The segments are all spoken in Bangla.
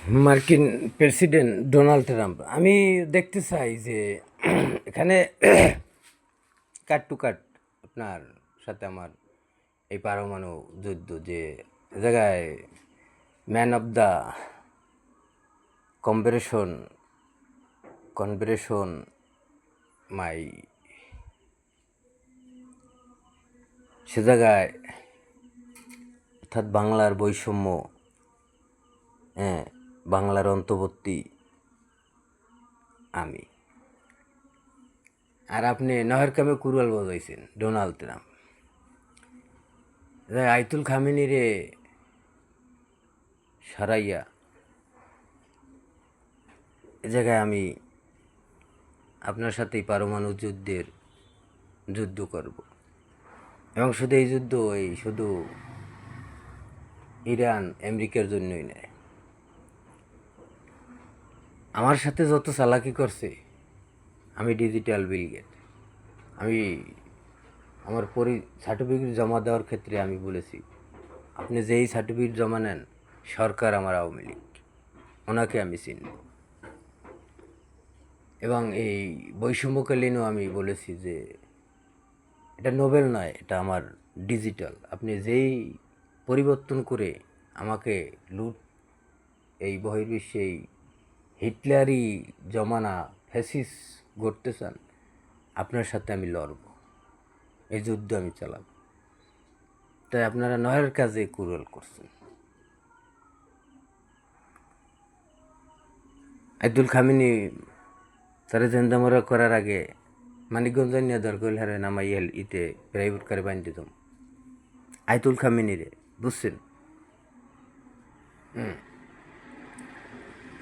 মার্কিন প্রেসিডেন্ট ডোনাল্ড ট্রাম্প, আমি দেখতে চাই যে এখানে কাট টু কাট আপনার সাথে আমার এই পারমাণু যুদ্ধ যে জায়গায় man of the compression conservation মাই সে জায়গায় অর্থাৎ বাংলার বৈষম্য, হ্যাঁ, বাংলার অন্তর্বর্তী আমি, আর আপনি নহর কামে কুরুয়াল বজাইছেন ডোনাল্ড ট্রাম্প। আইতুল খামেনিরে সারাইয়া এ জায়গায় আমি আপনার সাথেই পারমাণু যুদ্ধ করব, এবং শুধু এই যুদ্ধ শুধু ইরান আমেরিকার জন্যই নয়। আমার সাথে যত চালাকি করছে, আমি ডিজিটাল বিল গেট, আমি আমার সার্টিফিকেট জমা দেওয়ার ক্ষেত্রে আমি বলেছি, আপনি যেই সার্টিফিকেট জমা নেন, সরকার আমার আওয়ামী লীগ, ওনাকে আমি চিনব। এবং এই বৈষম্যকালীনও আমি বলেছি যে এটা নোবেল নয়, এটা আমার ডিজিটাল। আপনি যেই পরিবর্তন করে আমাকে এই বহির্বিশ্বে এই হিটলারি জমানা ফ্যাসিস গড়তে চান, আপনার সাথে আমি লড়ব, এই যুদ্ধ আমি চালাব। তাই আপনারা নহের কাজে কুরল করছেন। আব্দুল খামিনি তারা জেন্দামরা করার আগে মানিকগঞ্জ নিয়ে দরকার হারে নামাই ইতে প্রাইভেট করে বান দিতাম আইতুল খামিনি রে, বুঝছেন?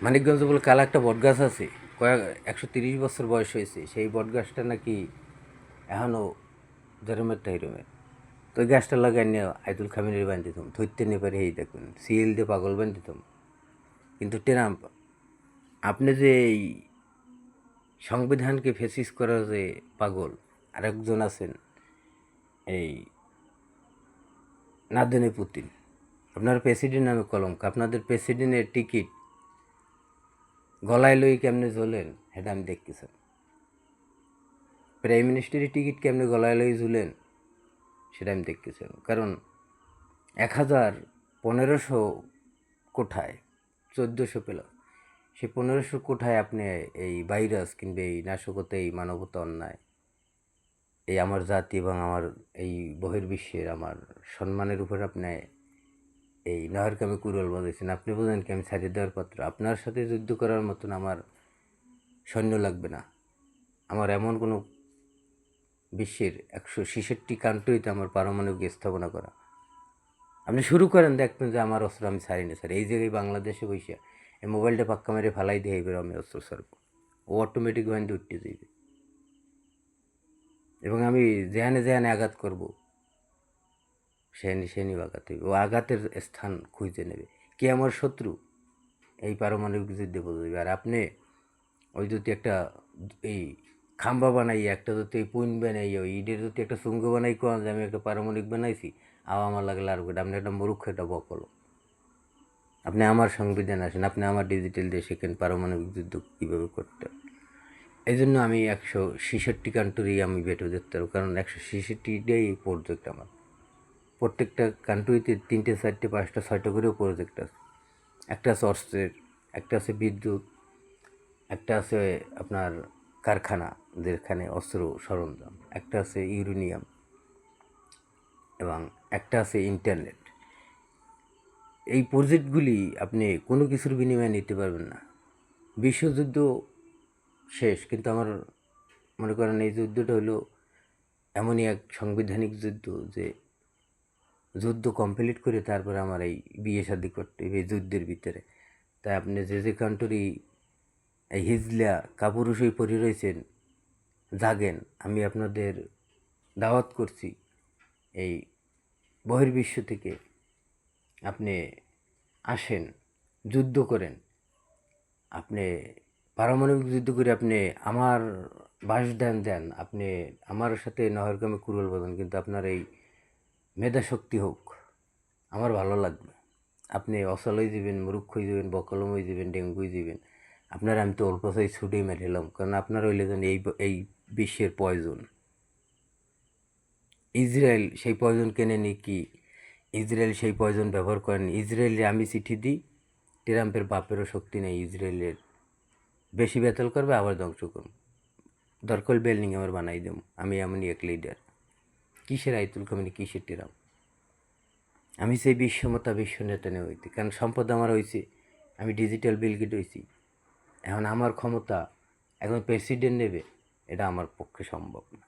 মানিকগঞ্জে বলে কালা একটা বটগাছ আছে, 130 বছর বয়স হয়েছে, সেই বটগাছটা নাকি এখনও জরমের তাইরমের। তো ওই গাছটা লাগাই নিয়ে আইতুল খামিনির বান দিতাম, ধরতে নিয়ে পারে এই দেখুন সিএল দিয়ে পাগল বান দিতাম। কিন্তু ট্রাম্প, আপনি যে এই সংবিধানকে ফেসিস করার যে পাগল, আরেকজন আছেন এই নাদেনে পুতিন, আপনার প্রেসিডেন্ট নামে কলঙ্ক। আপনাদের প্রেসিডেন্টের টিকিট গলায় লই কেমনে ঝোলেন সেটা আমি দেখতেছি। প্রাইম মিনিস্টারের টিকিট কেমনে গলায় লই ঝুলেন সেটা আমি দেখতেছি। কারণ 1500 কোঠায় 1400 পেল, সেই 1500 কোঠায় আপনি এই ভাইরাস কিংবা এই নাশকতা, এই মানবতা অন্যায়, এই আমার জাতি এবং আমার এই বহির্বিশ্বের আমার সম্মানের উপর আপনি এই নহর কামে কুরল বাজাইছেন। আপনি বোঝেন কি আমি ছাড়িয়ে দেওয়ার পাত্র? আপনার সাথে যুদ্ধ করার মতন আমার সৈন্য লাগবে না। আমার এমন কোনো বিশ্বের 166 কান্ট্রিতে আমার পারমাণবিক স্থাপনা করা। আপনি শুরু করেন, দেখবেন যে আমার অস্ত্র আমি ছাড়ি না স্যার। এই জায়গায় বাংলাদেশে বসে এই মোবাইলটা পাক্কা মেরে ফালাই দিয়ে এবার আমি অস্ত্র ছাড়বো, ও অটোমেটিক বান্ধে উঠতে যাইবে। এবং আমি যেখানে আঘাত করব, সেখানে আঘাত হইবে। ও আঘাতের স্থান খুঁজে নেবে। কে আমার শত্রু এই পারমাণবিক যুদ্ধে বলে দেবে। আর আপনি ওই যদি একটা এই খাম্বা বানাই, একটা যদি এই পুইন বানাই, ওই ইটের যদি একটা চুঙ্গ বানাই কোন যে আমি একটা পারমাণবিক বানাইছি, আমার লাগলে আর আপনি একটা মূর্খ, একটা বকল। আপনি আমার সংবিধান আসেন, আপনি আমার ডিজিটাল দিয়ে শেখেন পারমাণবিক যুদ্ধ কীভাবে করতে। এই জন্য আমি 166 কান্ট্রি আমি বেটো দেখতে পারবো, কারণ 166টাই প্রজেক্ট আমার। প্রত্যেকটা কান্ট্রিতে 3টে 4টে 5টা 6টা করেও প্রজেক্ট আছে। একটা আছে অস্ত্রের, একটা আছে বিদ্যুৎ, একটা আছে আপনার কারখানা যেখানে অস্ত্র সরঞ্জাম, একটা আছে ইউরেনিয়াম, এবং একটা আছে ইন্টারনেট। এই প্রজেক্টগুলি আপনি কোনো কিছুর বিনিময়ে নিতে পারবেন না। বিশ্বযুদ্ধ শেষ, কিন্তু আমার মনে করেন এই যুদ্ধটা হলো এমনই এক সাংবিধানিক যুদ্ধ যে যুদ্ধ কমপ্লিট করে তারপরে আমার এই বিয়ে শাদি করতে এই যুদ্ধের ভিতরে। তাই আপনি যে কান্ট্রি এই হিজলা কাপুরুষই পড়ে রয়েছেন, জাগেন। আমি আপনাদের দাওয়াত করছি, এই বহির্বিশ্ব থেকে আপনি আসেন, যুদ্ধ করেন। আপনি পারমাণবিক যুদ্ধ করে আপনি আমার বাসদান দেন, আপনি আমার সাথে নহরকামে কুরল বাঁধেন, কিন্তু আপনার এই মেধা শক্তি হোক, আমার ভালো লাগবে। আপনি অসল হয়ে যাবেন, মূর্খ হয়ে যাবেন, বকলম হয়ে যাবেন, ডেঙ্গু হয়ে যাবেন। আপনার আমি তো অল্প সাইজ ছুটেই মেটালাম, কারণ আপনার হইলে যেন এই বিশ্বের পয়জন। ইসরায়েল সেই পয়জন কেনে নি কি? ইসরায়েল সেই পয়জন ব্যবহার করেন। ইসরায়েলে আমি চিঠি দিই, ট্রাম্পের বাপেরও শক্তি নেই ইসরায়েলের, বেশি বেতাল করবে আবার ধ্বংস করব। দরকার বিল্ডিং আমার বানাই দেব, আমি এমনই এক লিডার। কিসের আইতুল খামেনি, কিসের ট্রাম্প? আমি সেই বিশ্বমতা বিশ্ব নেতা নিয়ে হইতে, কারণ সম্পদ আমার হয়েছে, আমি ডিজিটাল বিলগেট হয়েছি। এখন আমার ক্ষমতা এখন প্রেসিডেন্ট নেবে, এটা আমার পক্ষে সম্ভব না।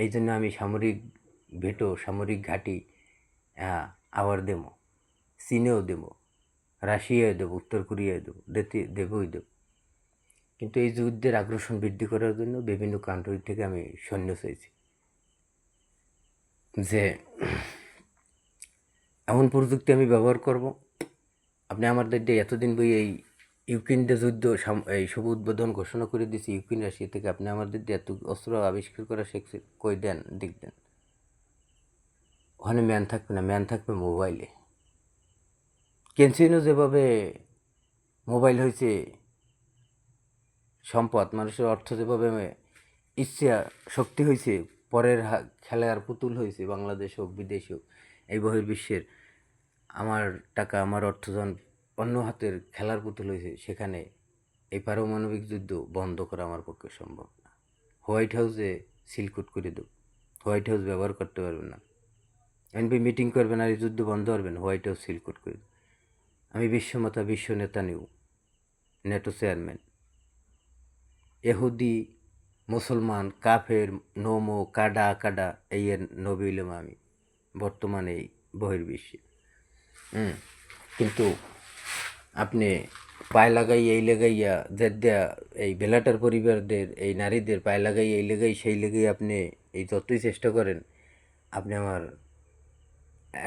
এই জন্য আমি সামরিক ভেটো, সামরিক ঘাঁটি আবার দেব, চীনেও দেব, রাশিয়ায় দেব, উত্তর কোরিয়ায় দেব, দেবই দেব। কিন্তু এই যুদ্ধের আগ্রাসন বৃদ্ধি করার জন্য বিভিন্ন কান্ট্রি থেকে আমি সৈন্য চাইছি, যে এমন প্রযুক্তি আমি ব্যবহার করব। আপনি আমাদের দিয়ে এতদিন বই এই ইউক্রেনদের যুদ্ধ এই শুভ উদ্বোধন ঘোষণা করে দিয়েছি ইউক্রেন রাশিয়া থেকে, আপনি আমাদের দিয়ে এত অস্ত্র আবিষ্কার করা শিখছে, কই দেন, দিক দেন। ওখানে ম্যান থাকবে না, ম্যান থাকবে মোবাইলে। কেনসিনো যেভাবে মোবাইল হয়েছে সম্পদ, মানুষের অর্থ যেভাবে ইচ্ছা শক্তি হয়েছে, পরের খেলার পুতুল হয়েছে, বাংলাদেশ হোক বিদেশ হোক, এই বহির্বিশ্বের আমার টাকা আমার অর্থজন অন্য হাতের খেলার পুতুল হয়েছে, সেখানে এই পারমাণবিক যুদ্ধ বন্ধ করা আমার পক্ষে সম্ভব না। হোয়াইট হাউসে সিলকুট করে দেব, হোয়াইট হাউস ব্যবহার করতে পারবেন না। এনপি মিটিং করবেন আর এই যুদ্ধ বন্ধ করবেন, হোয়াইট হাউস সিলকুট করে দেব। আমি বিশ্বমাতা, বিশ্ব নেতা নিউ, নেটো চেয়ারম্যান, এহুদি, মুসলমান, কাফের, নোমো, কাডা কাডা এই এর নবী হইলাম আমি বর্তমানে এই বহির্বিশ্বে। কিন্তু আপনি পায়ে লাগাই এই লাগাইয়া দেয়া এই বেলাটার পরিবারদের, এই নারীদের পায়ে লাগাই এই লেগাই সেই লেগেই আপনি এই যতই চেষ্টা করেন, আপনি আমার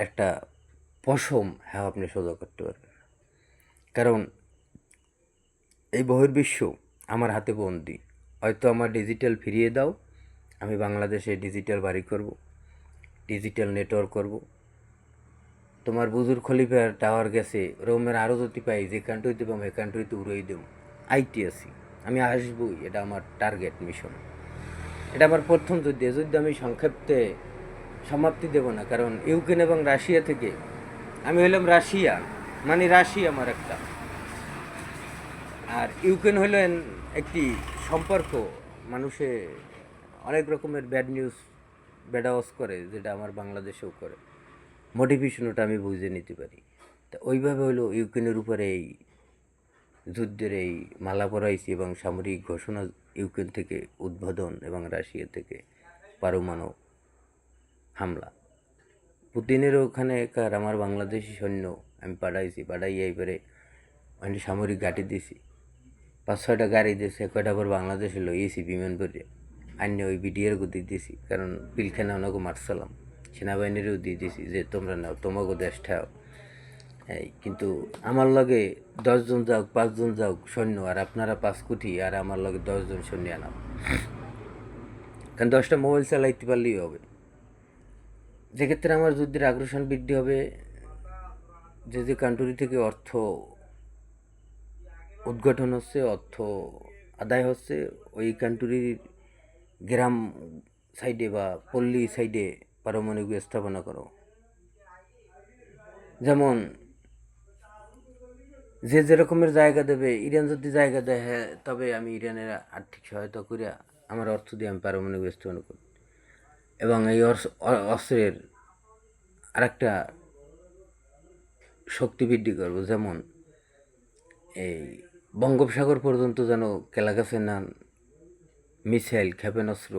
একটা পশম হ্যাঁ আপনি সোজা করতে পারবেন। কারণ এই বহির্বিশ্ব আমার হাতে বন্দি। হয়তো আমার ডিজিটাল ফিরিয়ে দাও, আমি বাংলাদেশে ডিজিটাল বাড়ি করব, ডিজিটাল নেটওয়ার্ক করব। তোমার বুজুর খলিফার টাওয়ার গেছে, রোমের আরও যদি পাই, যে কান্ট্রিতে পাবো এই কান্ট্রিতে উড়াই দেবো। আইটি আছি, আমি আসবই, এটা আমার টার্গেট মিশন। এটা আমার প্রথম যুদ্ধ। এ যুদ্ধে আমি সংক্ষেপে সমাপ্তি দেব না, কারণ ইউক্রেন এবং রাশিয়া থেকে আমি হইলাম রাশিয়া, মানে রাশিয়া আমার একটা, আর ইউক্রেন হইলেন একটি সম্পর্ক। মানুষে অনেক রকমের ব্যাড নিউজ ব্যাডাওয়াজ করে, যেটা আমার বাংলাদেশেও করে। মোটিভেশনটা আমি বুঝে নিতে পারি। তা ওইভাবে হলো ইউক্রেনের উপরে এই যুদ্ধের এই মালা পরাইছি এবং সামরিক ঘোষণা ইউক্রেন থেকে উদ্বোধন এবং রাশিয়া থেকে পারমাণু হামলা। পুতিনের ওখানে কার আমার বাংলাদেশি সৈন্য আমি পাঠাইয়া এইবারে মানে সামরিক ঘাঁটি দিছি, 5-6টা গাড়ি দিয়েছে, কয়টা আবার বাংলাদেশে লইয়েছি বিমান করে আন্য ওই বিডিআর গতি দিয়েছি, কারণ পিলখানা ওনাকে মারছিলাম, সেনাবাহিনীরও দিয়ে দিয়েছি যে তোমরা নাও, তোমাকে দেশ ঠাও। এই কিন্তু আমার লগে 10 জন যাওক, 5 জন যাওক সৈন্য, আর আপনারা 5 কোটি, আর আমার লগে 10 জন সৈন্য আনাও, কারণ 10টা মোবাইল চালাইতে পারলেই হবে। যেক্ষেত্রে আমার যুদ্ধের আগ্রাসন বৃদ্ধি হবে, যে কান্ট্রি থেকে অর্থ উদ্ঘাটন হচ্ছে, অর্থ আদায় হচ্ছে, ওই কান্ট্রির গ্রাম সাইডে বা পল্লী সাইডে পারমাণবিক স্থাপনা করো। যেমন যে যেরকমের জায়গা দেবে, ইরান যদি জায়গা দেয় হ্যাঁ, তবে আমি ইরানের আর্থিক সহায়তা করে আমার অর্থ দিয়ে আমি পারমাণবিক স্থাপনা করি, এবং এই অস্ত্রের আরেকটা শক্তি বৃদ্ধি করবো। যেমন এই বঙ্গোপসাগর পর্যন্ত যেন কেলাগাছে না মিসাইল, ক্ষেপণাস্ত্র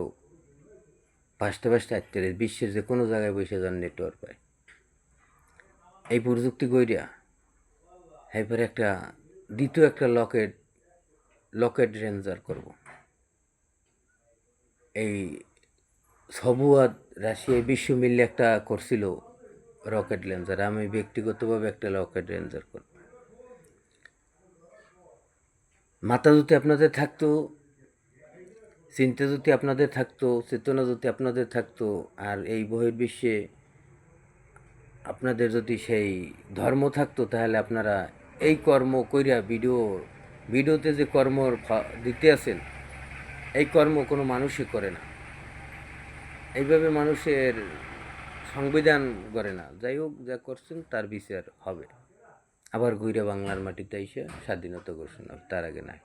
ভাসতে ভাসতে আসতে বিশ্বের যে কোনো জায়গায় বসে যান নেটওয়ার্ক পায়। এই প্রযুক্তি গইরা এরপরে একটা দ্বিতীয় একটা লকেট রেঞ্জার করব। এই সবুয়াদ রাশিয়া বিশ্ব মিললে একটা করছিল রকেট রেঞ্জার, আমি ব্যক্তিগতভাবে একটা রকেট রেঞ্জার করব। মাথা যদি আপনাদের থাকতো, চিন্তা যদি আপনাদের থাকতো, চেতনা যদি আপনাদের থাকতো, আর এই বহির্বিশ্বে আপনাদের যদি সেই ধর্ম থাকতো তাহলে আপনারা এই কর্ম কইরা ভিডিওতে যে কর্মর দিতে আছেন, এই কর্ম কোনো মানুষই করে না। এইভাবে মানুষের সংবিধান করে না। যাই হোক, যা করছেন তার বিচার হবে। আবার ঘুরে বাংলার মাটিতে এসে স্বাধীনতা ঘোষণা, তার আগে নাই।